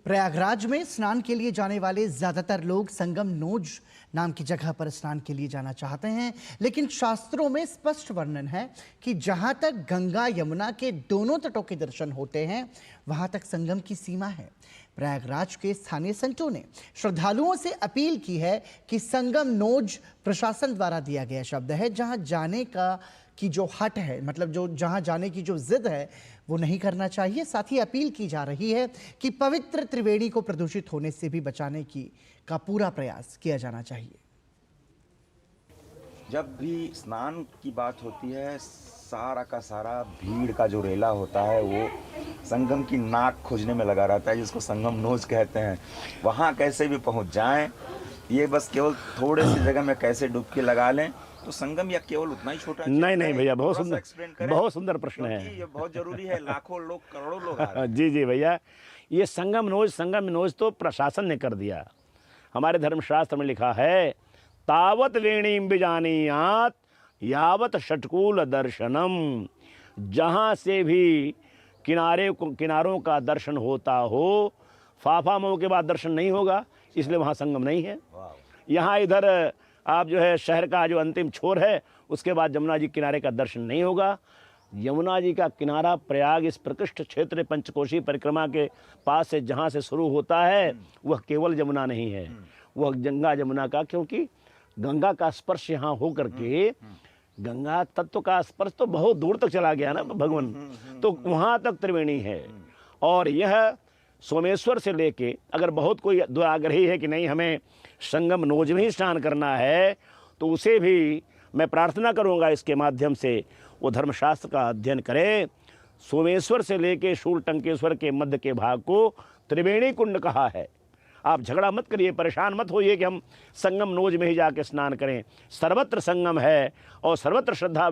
प्रयागराज में स्नान के लिए जाने वाले ज्यादातर लोग संगम नोज नाम की जगह पर स्नान के लिए जाना चाहते हैं, लेकिन शास्त्रों में स्पष्ट वर्णन है कि जहां तक गंगा यमुना के दोनों तटों के दर्शन होते हैं, वहां तक संगम की सीमा है। प्रयागराज के स्थानीय संतों ने श्रद्धालुओं से अपील की है कि संगम नोज प्रशासन द्वारा दिया गया शब्द है, जहां जाने की जो हट है, मतलब जो जहां जाने की जो जिद है, वो नहीं करना चाहिए। साथ ही अपील की जा रही है कि पवित्र त्रिवेणी को प्रदूषित होने से भी बचाने का पूरा प्रयास किया जाना चाहिए। जब भी स्नान की बात होती है, सारा का सारा भीड़ का जो रेला होता है वो संगम की नाक खोजने में लगा रहता है, जिसको संगम नोज कहते हैं। वहाँ कैसे भी पहुँच जाएं, ये बस केवल थोड़े सी जगह में कैसे डुबकी लगा लें, तो संगम या केवल उतना ही छोटा? नहीं भैया, बहुत सुंदर प्रश्न है। ये बहुत जरूरी है, लाखों लोग, करोड़ों लोग आ रहे हैं। जी भैया, ये संगम नोज तो प्रशासन ने कर दिया। हमारे धर्मशास्त्र में लिखा है, तावत वेणीम बिजानीयात यावत षटकूल दर्शनम। जहाँ से भी किनारों का दर्शन होता हो, फाफा मोह के बाद दर्शन नहीं होगा, इसलिए वहाँ संगम नहीं है। यहाँ इधर आप जो है शहर का जो अंतिम छोर है, उसके बाद यमुना जी किनारे का दर्शन नहीं होगा। यमुना जी का किनारा प्रयाग इस प्रकृष्ट क्षेत्र पंचकोशी परिक्रमा के पास से जहाँ से शुरू होता है, वह केवल यमुना नहीं है, वह गंगा यमुना का, क्योंकि गंगा का स्पर्श यहाँ हो करके गंगा तत्व का स्पर्श तो बहुत दूर तक चला गया ना भगवान, तो वहाँ तक त्रिवेणी है। और यह सोमेश्वर से लेके, अगर बहुत कोई दुराग्रही है कि नहीं हमें संगम नोज में ही स्नान करना है, तो उसे भी मैं प्रार्थना करूंगा इसके माध्यम से वो धर्मशास्त्र का अध्ययन करे। सोमेश्वर से लेके शूलटंकेश्वर के मध्य के भाग को त्रिवेणी कुंड कहा है। आप झगड़ा मत करिए, परेशान मत होइए कि हम संगम नोज में ही जाके स्नान करें। सर्वत्र संगम है और सर्वत्र श्रद्धा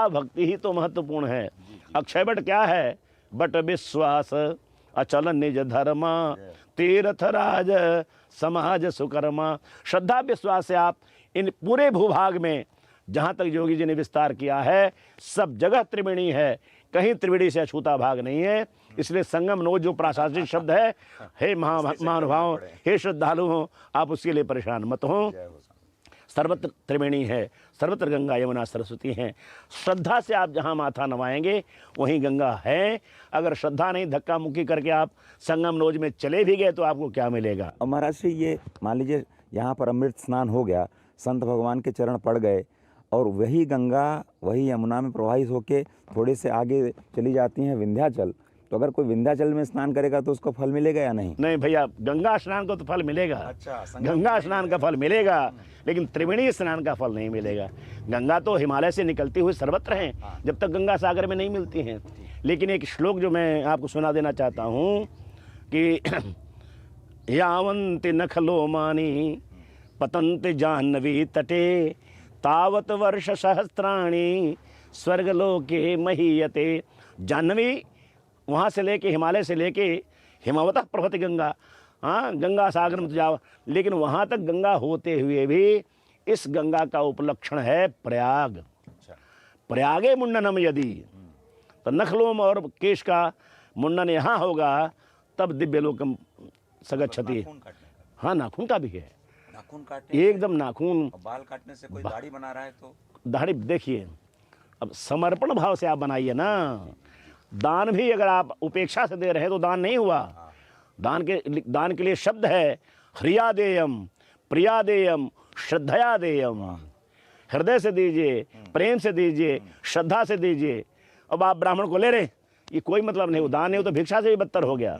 भक्ति ही तो महत्वपूर्ण है। अक्षय बट क्या है? बट विश्वास अचल निज धर्मा तीर्थ राज समाज सुकर्मा। श्रद्धा विश्वास से आप इन पूरे भूभाग में जहाँ तक योगी जी ने विस्तार किया है, सब जगह त्रिवेणी है, कहीं त्रिवेणी से अछूता भाग नहीं है। इसलिए संगम नोज जो प्राशासनिक शब्द है, हे महानुभाव, हे श्रद्धालु हो, आप उसके लिए परेशान मत हो। सर्वत्र त्रिवेणी है, सर्वत्र गंगा यमुना सरस्वती हैं। श्रद्धा से आप जहाँ माथा नवाएंगे वहीं गंगा है। अगर श्रद्धा नहीं, धक्का मुक्की करके आप संगम नोज में चले भी गए तो आपको क्या मिलेगा? और महाराज से ये मान लीजिए यहाँ पर अमृत स्नान हो गया, संत भगवान के चरण पड़ गए, और वही गंगा वही यमुना में प्रवाहित होकर थोड़े से आगे चली जाती हैं विंध्याचल, तो अगर कोई विंध्याचल में स्नान करेगा तो उसको फल मिलेगा या नहीं? नहीं भैया, गंगा स्नान को तो फल मिलेगा। अच्छा, गंगा स्नान का फल मिलेगा, लेकिन त्रिवेणी स्नान का फल नहीं मिलेगा। गंगा तो हिमालय से निकलती हुई सर्वत्र हैं, जब तक गंगा सागर में नहीं मिलती हैं। लेकिन एक श्लोक जो मैं आपको सुना देना चाहता हूँ कि यावन्ति नखलोमानि पतन्ति जाह्नवी तटे तावत वर्ष सहस्त्राणि स्वर्गलोके महीयते। जाह्नवी वहाँ से लेके, हिमालय से लेके हिमावतः प्रभृति गंगा, हाँ, गंगा सागर में तो जाओ, लेकिन वहाँ तक गंगा होते हुए भी इस गंगा का उपलक्षण है प्रयाग। प्रयागे मुंडनम यदि, तो नखलोम और केश का मुंडन यहाँ होगा तब दिव्य लोकम सगच्छति। हाँ, नाखून का भी है, नाखून काटने एकदम नाखून। बाल काटने से कोई दाढ़ी बना रहा है तो दाढ़ी देखिए, अब समर्पण भाव से आप बनाइए ना। दान भी अगर आप उपेक्षा से दे रहे हैं तो दान नहीं हुआ। दान के लिए शब्द है ह्रियादेयम, प्रियादेयम, श्रद्धयादेयम। हृदय से दीजिए, प्रेम से दीजिए, श्रद्धा से दीजिए। अब आप ब्राह्मण को ले रहे, ये कोई मतलब नहीं, दान नहीं हो तो भिक्षा से भी बदतर हो गया।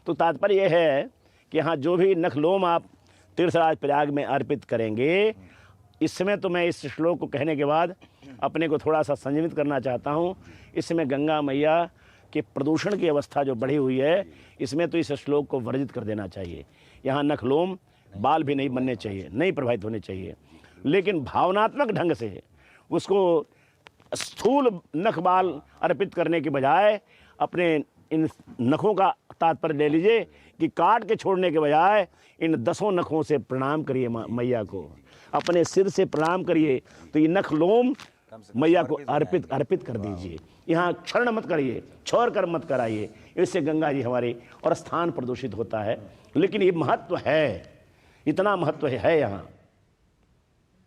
तो तात्पर्य यह है कि हाँ, जो भी नखलोम आप तीर्थराज प्रयाग में अर्पित करेंगे, इस समय तो मैं इस श्लोक को कहने के बाद अपने को थोड़ा सा संयमित करना चाहता हूँ। इस समय गंगा मैया के प्रदूषण की अवस्था जो बढ़ी हुई है, इसमें तो इस श्लोक को वर्जित कर देना चाहिए। यहाँ नखलोम बाल भी नहीं बनने चाहिए, नहीं प्रभावित होने चाहिए, लेकिन भावनात्मक ढंग से उसको स्थूल नख बाल अर्पित करने के बजाय अपने इन नखों का तात्पर्य ले लीजिए कि काट के छोड़ने के बजाय इन 10 नखों से प्रणाम करिए मैया को, अपने सिर से प्रणाम करिए। तो ये नख लोम मैया को अर्पित अर्पित कर दीजिए। यहाँ क्षरण मत करिए, छोड़ कर मत कराइए, इससे गंगा जी हमारे और स्थान प्रदूषित होता है। लेकिन ये महत्व है, इतना महत्व है यहाँ।